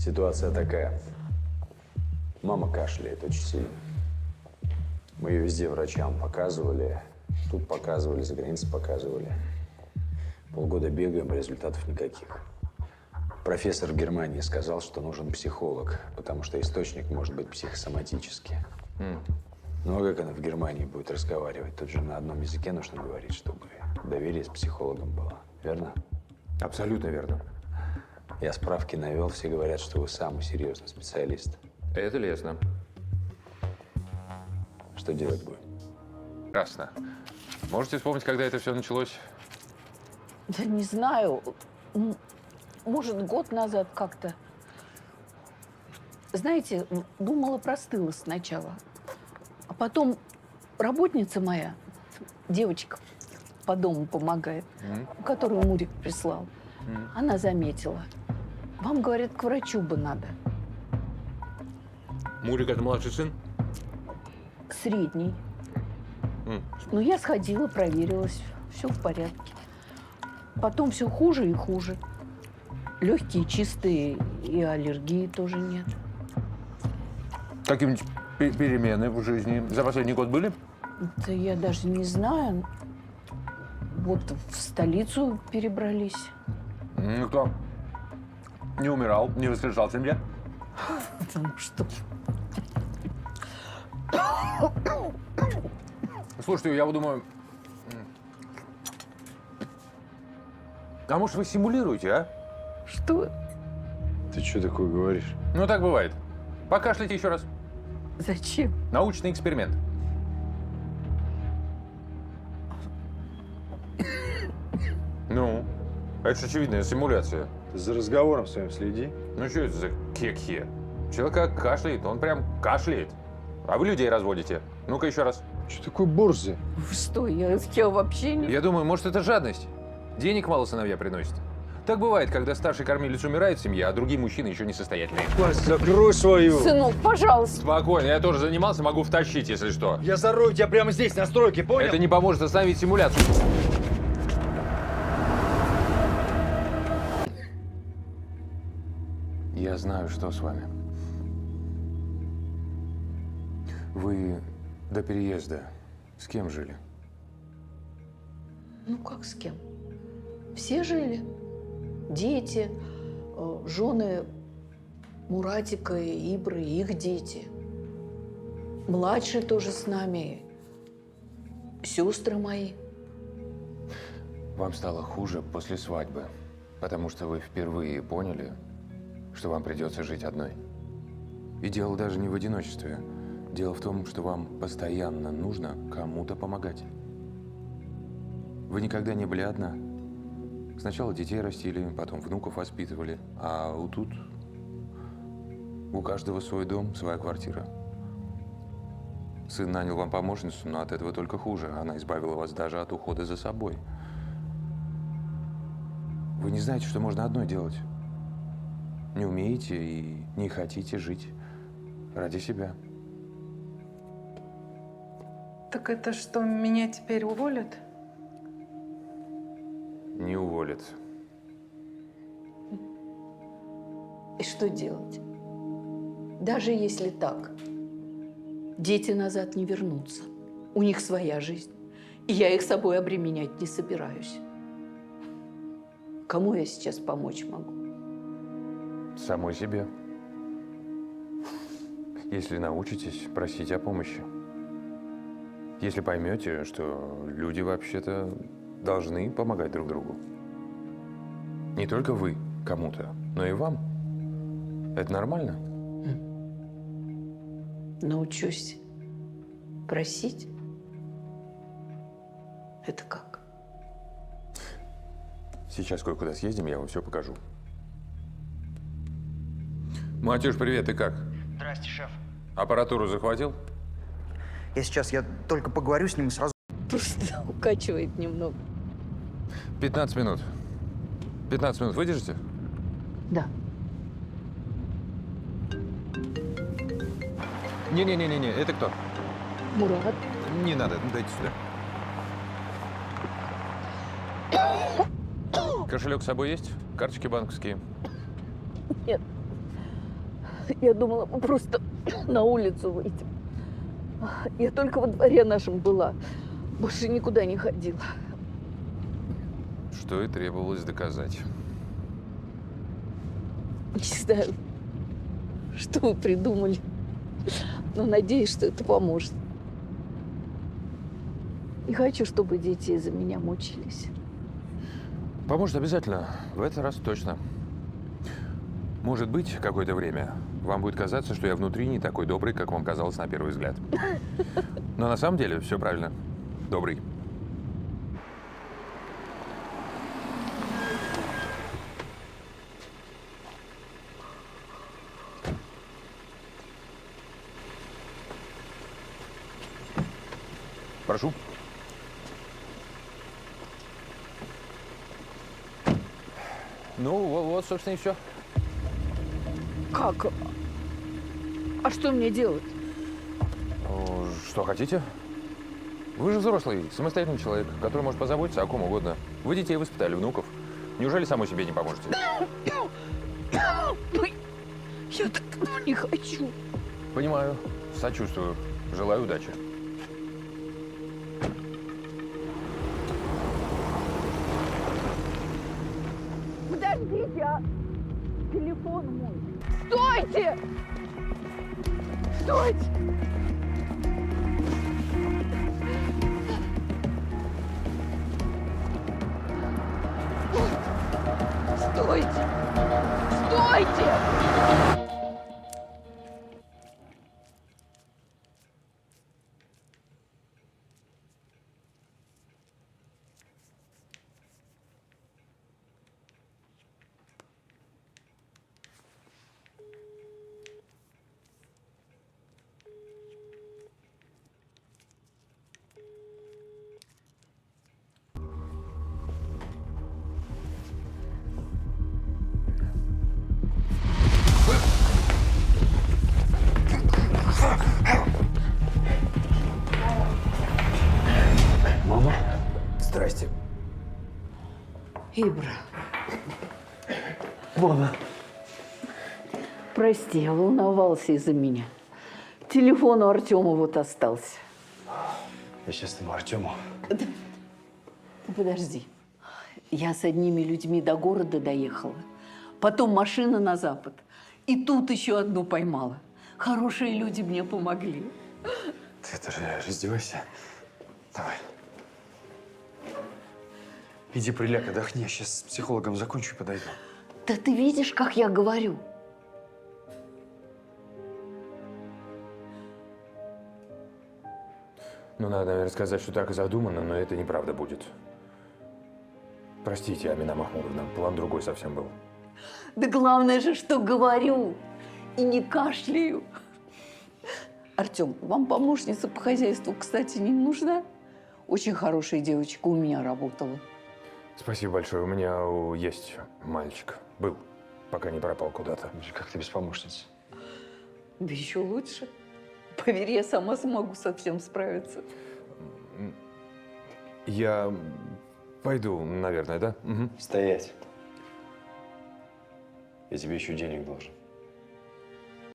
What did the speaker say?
Ситуация такая. Мама кашляет очень сильно. Мы ее везде врачам показывали. Тут показывали, за границей показывали. Полгода бегаем, результатов никаких. Профессор в Германии сказал, что нужен психолог, потому что источник может быть психосоматический. Ну а как она в Германии будет разговаривать? Тут же на одном языке нужно говорить, чтобы доверие с психологом было. Верно? Абсолютно верно. Я справки навел, все говорят, что вы самый серьезный специалист. Это лестно. Что делать будем? Ясно. Можете вспомнить, когда это все началось? Да не знаю. Может, год назад как-то. Знаете, думала, простыла сначала. А потом работница моя, девочка по дому помогает, которую Мурик прислал, она заметила. Вам, говорят, к врачу бы надо. Мурик – это младший сын? Средний. Ну, я сходила, проверилась. Все в порядке. Потом все хуже и хуже. Легкие, чистые, и аллергии тоже нет. Какие-нибудь перемены в жизни за последний год были? Да я даже не знаю. Вот в столицу перебрались. Кто? Не умирал, не воскрешал в семье? Потому что... Слушайте, я вот думаю… А может, вы симулируете, а? Что? Ты что такое говоришь? Ну, так бывает. Покашляйте еще раз. Зачем? Научный эксперимент. Ну, это же очевидная симуляция. Ты за разговором своим следи. Ну, что это за кекхе? Человек как кашляет, он прям кашляет. А вы людей разводите. Ну-ка еще раз. Что такое борзый? Вы что, я вообще не... Я думаю, может, это жадность. Денег мало сыновья приносит. Так бывает, когда старший кормилец умирает в семье, а другие мужчины еще несостоятельные. Вась, закрой свою! Сынок, пожалуйста. Спокойно, я тоже занимался, могу втащить, если что. Я зарою тебя прямо здесь, на стройке, понял? Это не поможет остановить симуляцию. Я знаю, что с вами. Вы до переезда с кем жили? Ну, как с кем? Все жили. Дети, жены Муратика и Ибры, их дети. Младший тоже с нами. Сестры мои. Вам стало хуже после свадьбы, потому что вы впервые поняли, что вам придется жить одной. И дело даже не в одиночестве. Дело в том, что вам постоянно нужно кому-то помогать. Вы никогда не были одна. Сначала детей растили, потом внуков воспитывали, а тут у каждого свой дом, своя квартира. Сын нанял вам помощницу, но от этого только хуже. Она избавила вас даже от ухода за собой. Вы не знаете, что можно одной делать. Не умеете и не хотите жить ради себя. Так это что, меня теперь уволят? Не уволят. И что делать? Даже если так, дети назад не вернутся. У них своя жизнь. И я их собой обременять не собираюсь. Кому я сейчас помочь могу? Самой себе. Если научитесь просить о помощи. Если поймете, что люди вообще-то должны помогать друг другу. Не только вы кому-то, но и вам. Это нормально? Научусь просить. Это как? Сейчас кое-куда съездим, я вам все покажу. Матюш, привет, ты как? Здрасте, шеф. Аппаратуру захватил? Я только поговорю с ним и сразу… Просто укачивает немного. 15 минут. 15 минут выдержите? Да. Не-не-не-не, это кто? Мурат. Не надо, дайте сюда. Кошелек с собой есть? Карточки банковские? Нет. Я думала, мы просто на улицу выйдем. Я только во дворе нашем была. Больше никуда не ходила. Что и требовалось доказать. Не знаю, что вы придумали. Но надеюсь, что это поможет. Не хочу, чтобы дети из-за меня мучились. Поможет обязательно. В этот раз точно. Может быть, какое-то время вам будет казаться, что я внутри не такой добрый, как вам казалось на первый взгляд. Но на самом деле все правильно. Добрый. Прошу. Ну, вот, собственно, и все. Как? А что мне делать? Что хотите? Вы же взрослый, самостоятельный человек, который может позаботиться о ком угодно. Вы детей воспитали, внуков. Неужели самой себе не поможете? Я так не хочу. Понимаю, сочувствую. Желаю удачи. Подождите, а телефон мой. Стойте! Стойте! Стойте! Стойте! Здрасте. Ибра, Мама. прости, я волновался из-за меня. Телефон у Артема вот остался. Я сейчас ему Артему. Ты подожди. Я с одними людьми до города доехала. Потом машина на запад. И тут еще одну поймала. Хорошие люди мне помогли. Ты тоже раздевайся. Давай. Иди приляг, отдохни. Я сейчас с психологом закончу и подойду. Да ты видишь, как я говорю? Ну, надо, наверное, сказать, что так и задумано, но это неправда будет. Простите, Амина Махмудовна, план другой совсем был. Да главное же, что говорю. И не кашляю. Артем, вам помощница по хозяйству, кстати, не нужна? Очень хорошая девочка у меня работала. Спасибо большое. У меня есть мальчик. Был, пока не пропал куда-то. Как ты без помощницы? Да еще лучше. Поверь, я сама смогу со всем справиться. Я пойду, наверное, да? Угу. Стоять. Я тебе еще денег должен.